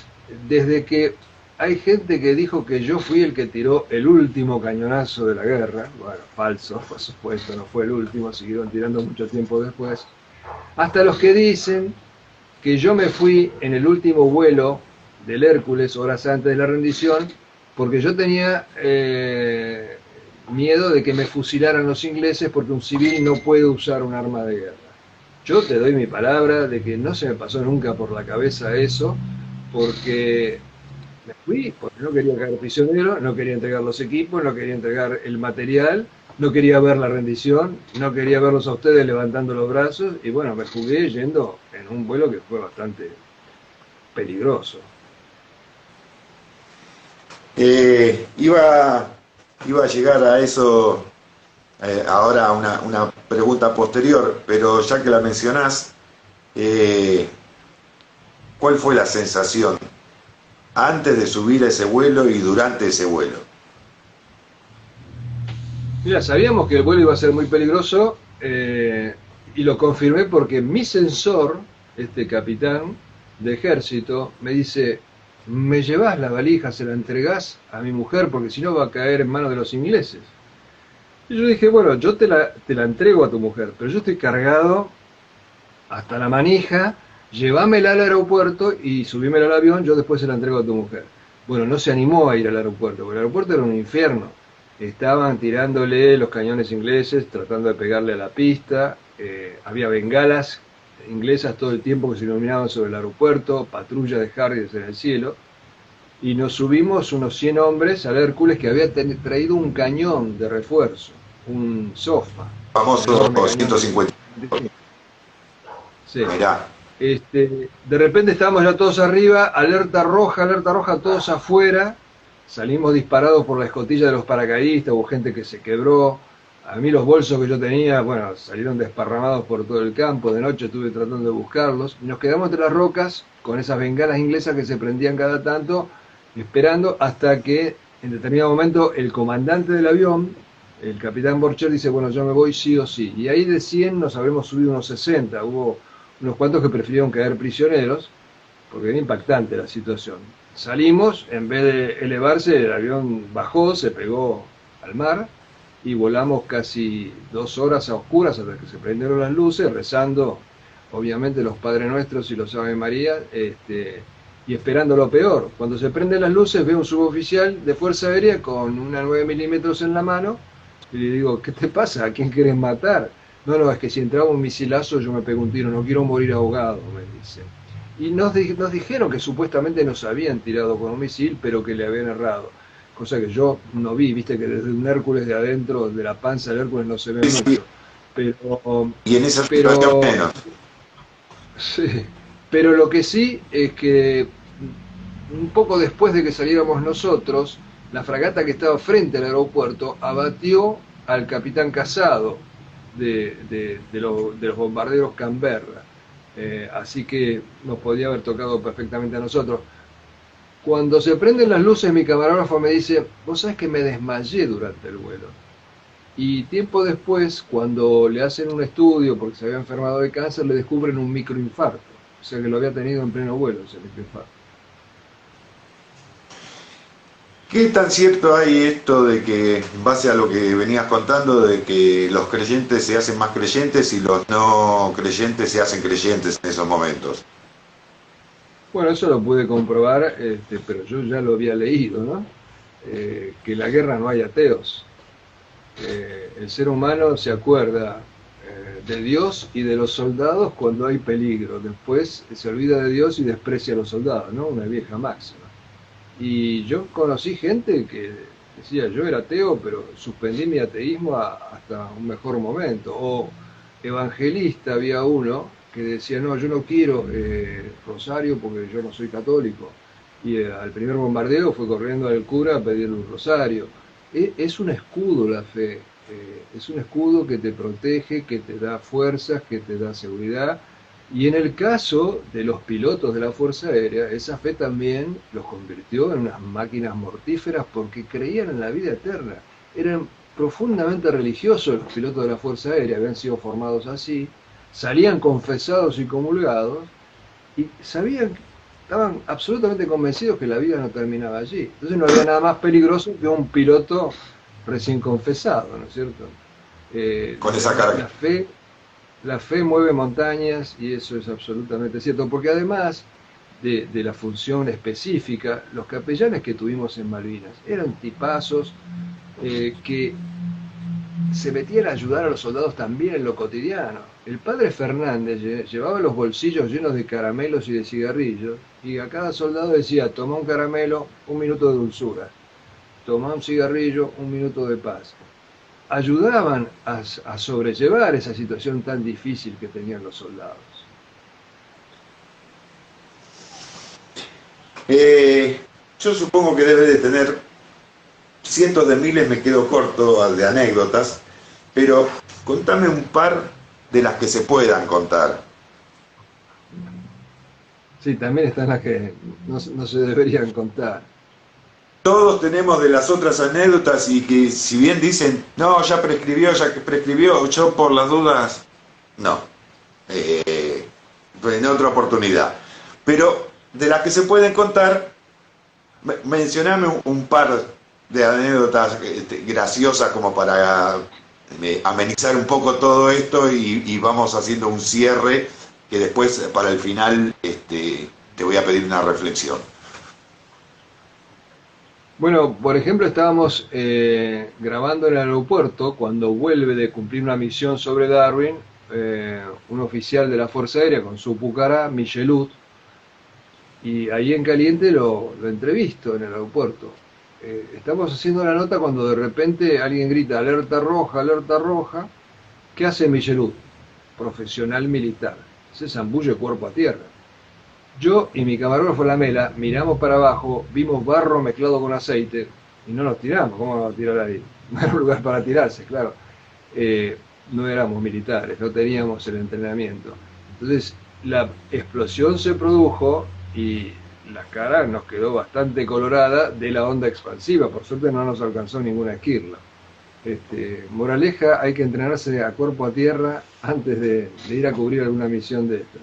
Desde que hay gente que dijo que yo fui el que tiró el último cañonazo de la guerra. Bueno, falso, por supuesto, no fue el último, siguieron tirando mucho tiempo después. Hasta los que dicen que yo me fui en el último vuelo del Hércules, horas antes de la rendición, porque yo tenía miedo de que me fusilaran los ingleses porque un civil no puede usar un arma de guerra. Yo te doy mi palabra de que no se me pasó nunca por la cabeza eso, porque me fui, porque no quería caer prisionero, no quería entregar los equipos, no quería entregar el material, no quería ver la rendición, no quería verlos a ustedes levantando los brazos, y bueno, me jugué yendo en un vuelo que fue bastante peligroso. Iba a llegar a eso ahora una pregunta posterior, pero ya que la mencionás, ¿cuál fue la sensación antes de subir a ese vuelo y durante ese vuelo? Mira, sabíamos que el vuelo iba a ser muy peligroso y lo confirmé porque mi sensor, este capitán de ejército, me dice, me llevas la valija, se la entregás a mi mujer porque si no va a caer en manos de los ingleses. Y yo dije, bueno, yo te la entrego a tu mujer, pero yo estoy cargado hasta la manija, llévamela al aeropuerto y subímela al avión, yo después se la entrego a tu mujer. Bueno, no se animó a ir al aeropuerto, porque el aeropuerto era un infierno. Estaban tirándole los cañones ingleses, tratando de pegarle a la pista, había bengalas inglesas todo el tiempo que se iluminaban sobre el aeropuerto, patrulla de Harriers en el cielo, y nos subimos unos 100 hombres al Hércules que había traído un cañón de refuerzo, un Sofa. Famoso 150. Sí. Mirá. De repente estábamos ya todos arriba, alerta roja, todos afuera, salimos disparados por la escotilla de los paracaidistas, hubo gente que se quebró, a mí los bolsos que yo tenía, bueno, salieron desparramados por todo el campo, de noche estuve tratando de buscarlos, y nos quedamos entre las rocas con esas bengalas inglesas que se prendían cada tanto, esperando hasta que en determinado momento el comandante del avión, el capitán Borcher, dice, bueno, yo me voy sí o sí, y ahí de 100 nos habremos subido unos 60, hubo unos cuantos que prefirieron caer prisioneros, porque era impactante la situación. Salimos, en vez de elevarse, el avión bajó, se pegó al mar, y volamos casi 2 horas a oscuras hasta que se prendieron las luces, rezando, obviamente, los Padres Nuestros y los Ave María, y esperando lo peor. Cuando se prenden las luces, veo un suboficial de Fuerza Aérea con una 9 milímetros en la mano, y le digo, ¿qué te pasa? ¿A quién querés matar? No, es que si entraba un misilazo yo me pego un tiro, no quiero morir ahogado, me dice. Y nos dijeron que supuestamente nos habían tirado con un misil, pero que le habían errado. Cosa que yo no vi, viste que desde un Hércules de adentro, de la panza del Hércules no se ve Sí, mucho. Pero, y en esa situación menos. Sí, pero lo que sí es que un poco después de que saliéramos nosotros, la fragata que estaba frente al aeropuerto abatió al capitán Casado de los bombarderos Canberra. Así que nos podía haber tocado perfectamente a nosotros. Cuando se prenden las luces, mi camarógrafo me dice, vos sabés que me desmayé durante el vuelo. Y tiempo después, cuando le hacen un estudio porque se había enfermado de cáncer, le descubren un microinfarto. O sea que lo había tenido en pleno vuelo ese microinfarto. ¿Qué tan cierto hay esto de que, en base a lo que venías contando, de que los creyentes se hacen más creyentes y los no creyentes se hacen creyentes en esos momentos? Bueno, eso lo pude comprobar, pero yo ya lo había leído, ¿no? Que en la guerra no hay ateos. El ser humano se acuerda de Dios y de los soldados cuando hay peligro. Después se olvida de Dios y desprecia a los soldados, ¿no? Una vieja máxima. Y yo conocí gente que decía, yo era ateo, pero suspendí mi ateísmo hasta un mejor momento. O evangelista, había uno que decía, no, yo no quiero rosario porque yo no soy católico. Y al primer bombardeo fue corriendo al cura a pedirle un rosario. Es un escudo la fe, es un escudo que te protege, que te da fuerzas, que te da seguridad. Y en el caso de los pilotos de la Fuerza Aérea, esa fe también los convirtió en unas máquinas mortíferas porque creían en la vida eterna. Eran profundamente religiosos los pilotos de la Fuerza Aérea, habían sido formados así, salían confesados y comulgados y sabían, estaban absolutamente convencidos que la vida no terminaba allí. Entonces no había nada más peligroso que un piloto recién confesado, ¿no es cierto? Con esa carga. La fe mueve montañas y eso es absolutamente cierto, porque además de la función específica, los capellanes que tuvimos en Malvinas eran tipazos que se metían a ayudar a los soldados también en lo cotidiano. El padre Fernández llevaba los bolsillos llenos de caramelos y de cigarrillos y a cada soldado decía, toma un caramelo, un minuto de dulzura, toma un cigarrillo, un minuto de paz. Ayudaban a sobrellevar esa situación tan difícil que tenían los soldados. Yo supongo que debe de tener cientos de miles, me quedo corto de anécdotas, pero contame un par de las que se puedan contar. Sí, también están las que no se deberían contar. Todos tenemos de las otras anécdotas y que si bien dicen, no, ya prescribió, yo por las dudas, no, en otra oportunidad. Pero de las que se pueden contar, mencioname un par de anécdotas graciosas como para amenizar un poco todo esto y vamos haciendo un cierre que después para el final te voy a pedir una reflexión. Bueno, por ejemplo, estábamos grabando en el aeropuerto cuando vuelve de cumplir una misión sobre Darwin, un oficial de la Fuerza Aérea con su pucará, Michelot, y ahí en caliente lo entrevisto en el aeropuerto. Estamos haciendo la nota cuando de repente alguien grita alerta roja, alerta roja. ¿Qué hace Michelot? Profesional militar. Se zambulle cuerpo a tierra. Yo y mi camarógrafo Lamela miramos para abajo, vimos barro mezclado con aceite y no nos tiramos. ¿Cómo nos tirar ahí? No era un lugar para tirarse, claro. No éramos militares, no teníamos el entrenamiento. Entonces la explosión se produjo y la cara nos quedó bastante colorada de la onda expansiva. Por suerte no nos alcanzó ninguna esquirla. Moraleja, hay que entrenarse a cuerpo a tierra antes de ir a cubrir alguna misión de estas.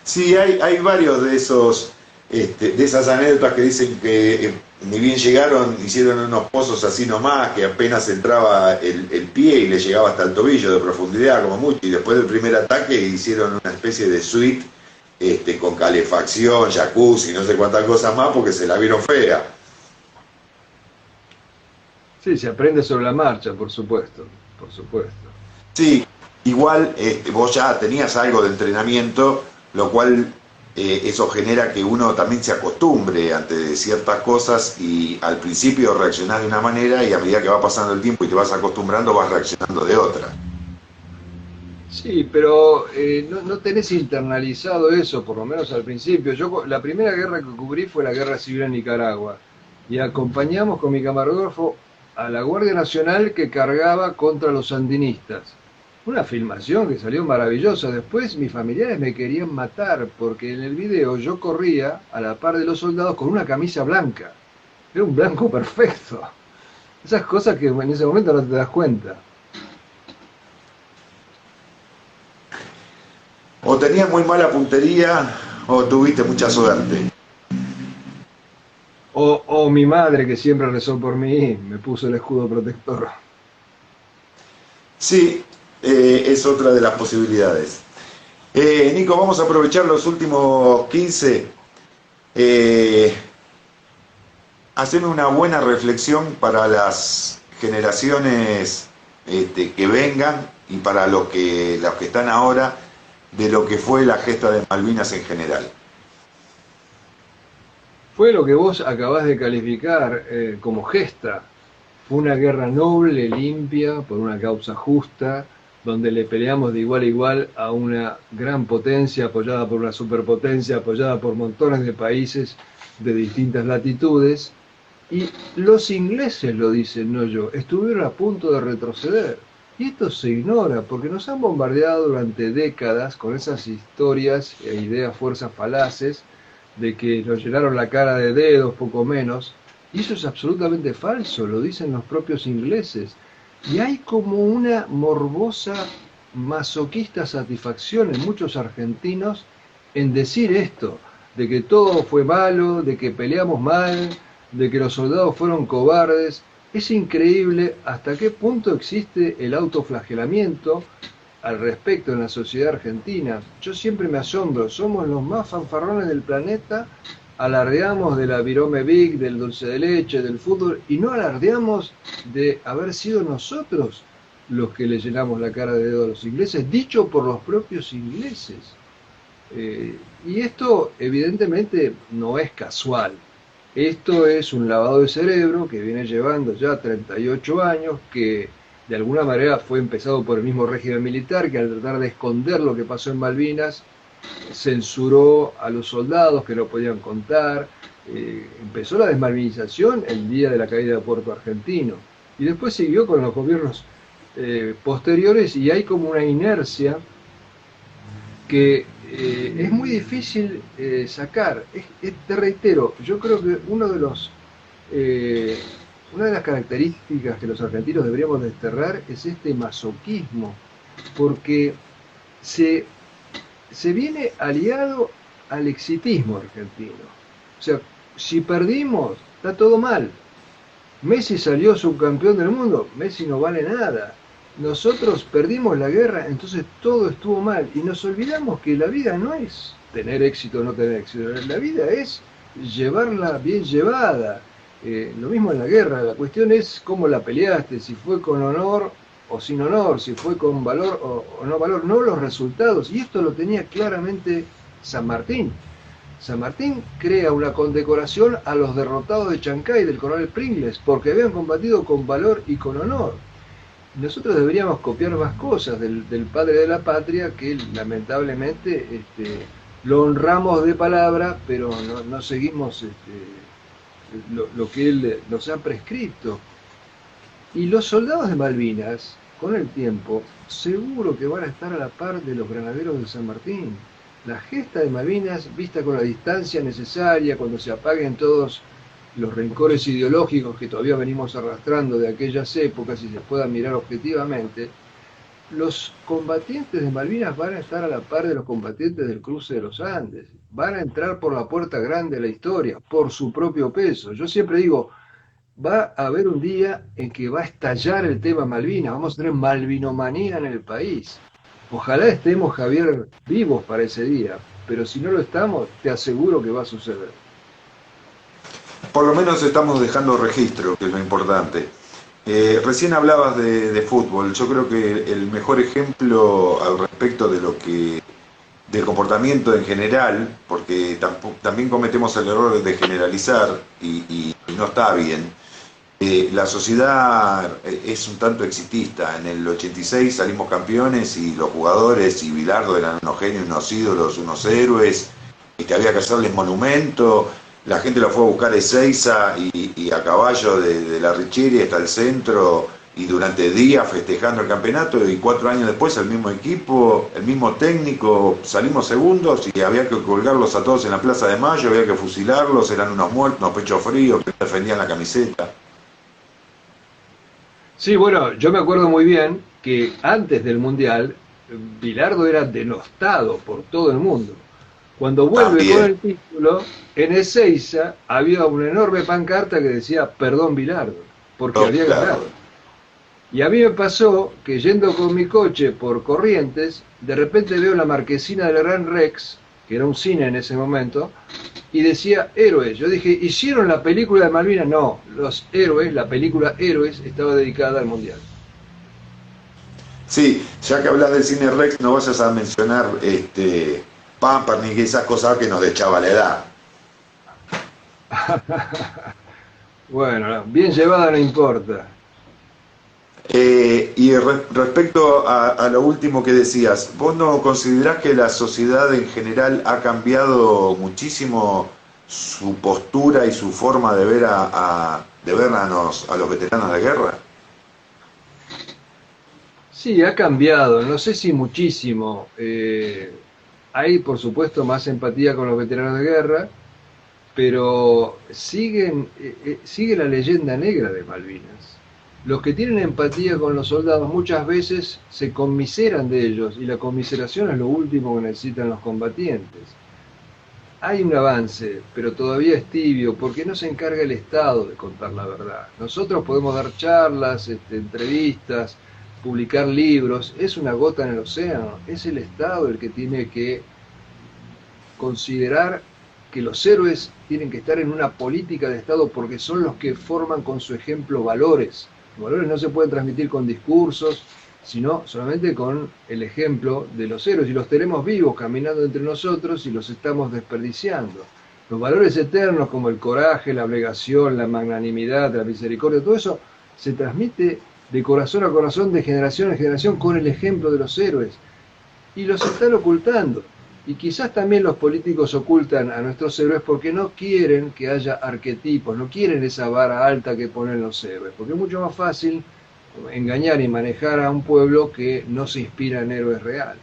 Sí, hay varios de esos, de esas anécdotas que dicen que ni bien llegaron, hicieron unos pozos así nomás, que apenas entraba el pie y le llegaba hasta el tobillo de profundidad como mucho, y después del primer ataque hicieron una especie de suite con calefacción, jacuzzi, no sé cuántas cosas más, porque se la vieron fea. Sí, se aprende sobre la marcha, por supuesto, por supuesto. Sí, igual vos ya tenías algo de entrenamiento, lo cual eso genera que uno también se acostumbre ante ciertas cosas y al principio reaccionás de una manera y a medida que va pasando el tiempo y te vas acostumbrando vas reaccionando de otra. Sí, pero no tenés internalizado eso, por lo menos al principio. Yo la primera guerra que cubrí fue la guerra civil en Nicaragua y acompañamos con mi camarógrafo a la Guardia Nacional que cargaba contra los sandinistas. Una filmación que salió maravillosa. Después mis familiares me querían matar porque en el video yo corría a la par de los soldados con una camisa blanca. Era un blanco perfecto. Esas cosas que en ese momento no te das cuenta. O tenías muy mala puntería o tuviste mucha suerte. O mi madre, que siempre rezó por mí, me puso el escudo protector. Sí, es otra de las posibilidades. Nico, vamos a aprovechar los últimos 15. Hacerme una buena reflexión para las generaciones que vengan, y para los que están ahora, de lo que fue la gesta de Malvinas en general. Fue lo que vos acabás de calificar como gesta. Fue una guerra noble, limpia, por una causa justa, donde le peleamos de igual a igual a una gran potencia apoyada por una superpotencia, apoyada por montones de países de distintas latitudes. Y los ingleses lo dicen, no yo, estuvieron a punto de retroceder. Y esto se ignora porque nos han bombardeado durante décadas con esas historias e ideas, fuerzas falaces, de que nos llenaron la cara de dedos, poco menos. Y eso es absolutamente falso, lo dicen los propios ingleses. Y hay como una morbosa, masoquista satisfacción en muchos argentinos en decir esto, de que todo fue malo, de que peleamos mal, de que los soldados fueron cobardes. Es increíble hasta qué punto existe el autoflagelamiento al respecto en la sociedad argentina. Yo siempre me asombro, somos los más fanfarrones del planeta, alardeamos de la Virome Big, del dulce de leche, del fútbol, y no alardeamos de haber sido nosotros los que le llenamos la cara de dedo a los ingleses, dicho por los propios ingleses. Y esto evidentemente no es casual. Esto es un lavado de cerebro que viene llevando ya 38 años, que de alguna manera fue empezado por el mismo régimen militar, que al tratar de esconder lo que pasó en Malvinas, censuró a los soldados que no podían contar. Empezó la desmalvinización el día de la caída de Puerto Argentino, y después siguió con los gobiernos posteriores, y hay como una inercia que es muy difícil sacar. Te reitero, yo creo que una de las características que los argentinos deberíamos desterrar es este masoquismo, porque se viene aliado al exitismo argentino. O sea, si perdimos, está todo mal. Messi salió subcampeón del mundo, Messi no vale nada. Nosotros perdimos la guerra, entonces todo estuvo mal. Y nos olvidamos que la vida no es tener éxito o no tener éxito. La vida es llevarla bien llevada. Lo mismo en la guerra, la cuestión es cómo la peleaste, si fue con honor o sin honor, si fue con valor o no valor, no los resultados. Y esto lo tenía claramente San Martín. San Martín crea una condecoración a los derrotados de Chancay, del coronel Pringles, porque habían combatido con valor y con honor. Nosotros deberíamos copiar más cosas del padre de la patria, que lamentablemente lo honramos de palabra, pero no seguimos lo que él nos ha prescrito. Y los soldados de Malvinas, con el tiempo, seguro que van a estar a la par de los granaderos de San Martín. La gesta de Malvinas, vista con la distancia necesaria, cuando se apaguen todos los rencores ideológicos que todavía venimos arrastrando de aquellas épocas y se puedan mirar objetivamente, los combatientes de Malvinas van a estar a la par de los combatientes del cruce de los Andes, van a entrar por la puerta grande de la historia, por su propio peso. Yo siempre digo, va a haber un día en que va a estallar el tema Malvinas, vamos a tener malvinomanía en el país. Ojalá estemos, Javier, vivos para ese día, pero si no lo estamos, te aseguro que va a suceder. Por lo menos estamos dejando registro, que es lo importante. Recién hablabas de fútbol. Yo creo que el mejor ejemplo al respecto del comportamiento en general, porque también cometemos el error de generalizar y no está bien. La sociedad es un tanto exitista. En el 86 salimos campeones y los jugadores y Bilardo eran unos genios, unos ídolos, unos héroes, y que había que hacerles monumento. La gente lo fue a buscar a Ezeiza y a caballo de la Richieri hasta el centro, y durante días festejando el campeonato, y 4 años después el mismo equipo, el mismo técnico, salimos segundos y había que colgarlos a todos en la Plaza de Mayo, había que fusilarlos, eran unos muertos, unos pechos fríos que defendían la camiseta. Sí, bueno, yo me acuerdo muy bien que antes del Mundial, Bilardo era denostado por todo el mundo. Cuando vuelve También. con el título, en Ezeiza había una enorme pancarta que decía perdón Bilardo, porque había Claro. ganado. Y a mí me pasó que yendo con mi coche por Corrientes, de repente veo la marquesina del Gran Rex, que era un cine en ese momento, y decía Héroes. Yo dije, ¿hicieron la película de Malvinas? No, Los Héroes, la película Héroes, estaba dedicada al Mundial. Sí, ya que hablas del cine Rex, no vayas a mencionar Pampers ni esas cosas que nos echaba la edad. Bueno, bien llevada no importa. Respecto a lo último que decías, ¿vos no considerás que la sociedad en general ha cambiado muchísimo su postura y su forma de ver de ver a los veteranos de guerra? Sí, ha cambiado, no sé si muchísimo. Hay, por supuesto, más empatía con los veteranos de guerra, pero sigue la leyenda negra de Malvinas. Los que tienen empatía con los soldados muchas veces se conmiseran de ellos y la conmiseración es lo último que necesitan los combatientes. Hay un avance, pero todavía es tibio porque no se encarga el Estado de contar la verdad. Nosotros podemos dar charlas, entrevistas, publicar libros, es una gota en el océano, es el Estado el que tiene que considerar que los héroes tienen que estar en una política de Estado porque son los que forman con su ejemplo valores. Los valores no se pueden transmitir con discursos, sino solamente con el ejemplo de los héroes. Y los tenemos vivos caminando entre nosotros y los estamos desperdiciando. Los valores eternos como el coraje, la abnegación, la magnanimidad, la misericordia, todo eso se transmite de corazón a corazón, de generación en generación, con el ejemplo de los héroes. Y los están ocultando. Y quizás también los políticos ocultan a nuestros héroes porque no quieren que haya arquetipos, no quieren esa vara alta que ponen los héroes, porque es mucho más fácil engañar y manejar a un pueblo que no se inspira en héroes reales.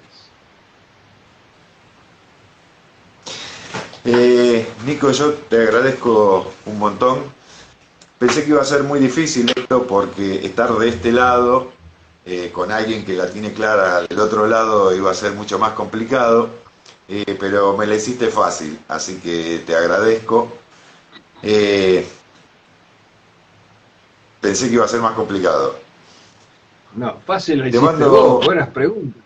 Nico, yo te agradezco un montón. Pensé que iba a ser muy difícil esto porque estar de este lado con alguien que la tiene clara del otro lado iba a ser mucho más complicado, pero me la hiciste fácil, así que te agradezco. Eh, Pensé que iba a ser más complicado. No, fácil lo Te hiciste mando... vos, buenas preguntas.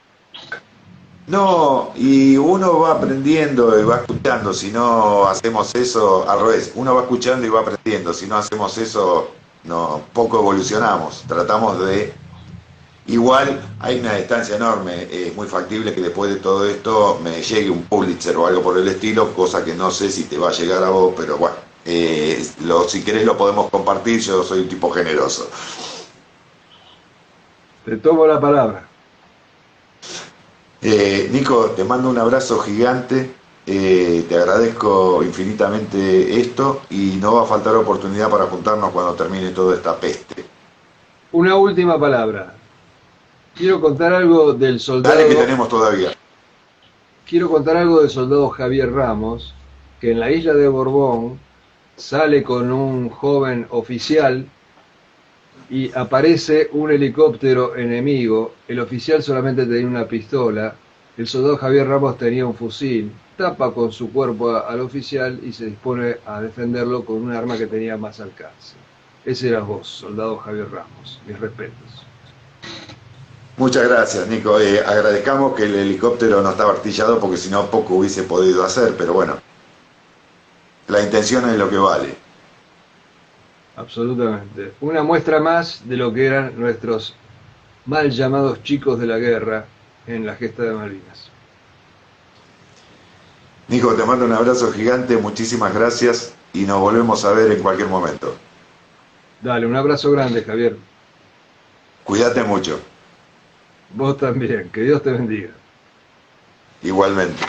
No, y uno va aprendiendo y va escuchando, si no hacemos eso, al revés, uno va escuchando y va aprendiendo, si no hacemos eso, no, poco evolucionamos, tratamos de... Igual hay una distancia enorme, es muy factible que después de todo esto me llegue un Pulitzer o algo por el estilo, cosa que no sé si te va a llegar a vos, pero bueno, si querés lo podemos compartir, yo soy un tipo generoso. Te tomo la palabra. Nico, te mando un abrazo gigante, te agradezco infinitamente esto y no va a faltar oportunidad para juntarnos cuando termine toda esta peste. Una última palabra. Quiero contar algo del Dale que soldado, tenemos todavía. quiero contar algo del soldado Javier Ramos, que en la isla de Borbón sale con un joven oficial y aparece un helicóptero enemigo. El oficial solamente tenía una pistola, el soldado Javier Ramos tenía un fusil, tapa con su cuerpo al oficial y se dispone a defenderlo con un arma que tenía más alcance. Ese eras vos, soldado Javier Ramos. Mis respetos. Muchas gracias, Nico. Agradezcamos que el helicóptero no estaba artillado porque si no poco hubiese podido hacer, pero bueno, la intención es lo que vale. Absolutamente. Una muestra más de lo que eran nuestros mal llamados chicos de la guerra en la gesta de Malvinas. Nico, te mando un abrazo gigante, muchísimas gracias y nos volvemos a ver en cualquier momento. Dale, un abrazo grande, Javier. Cuídate mucho, Vos también. Que Dios te bendiga. igualmente.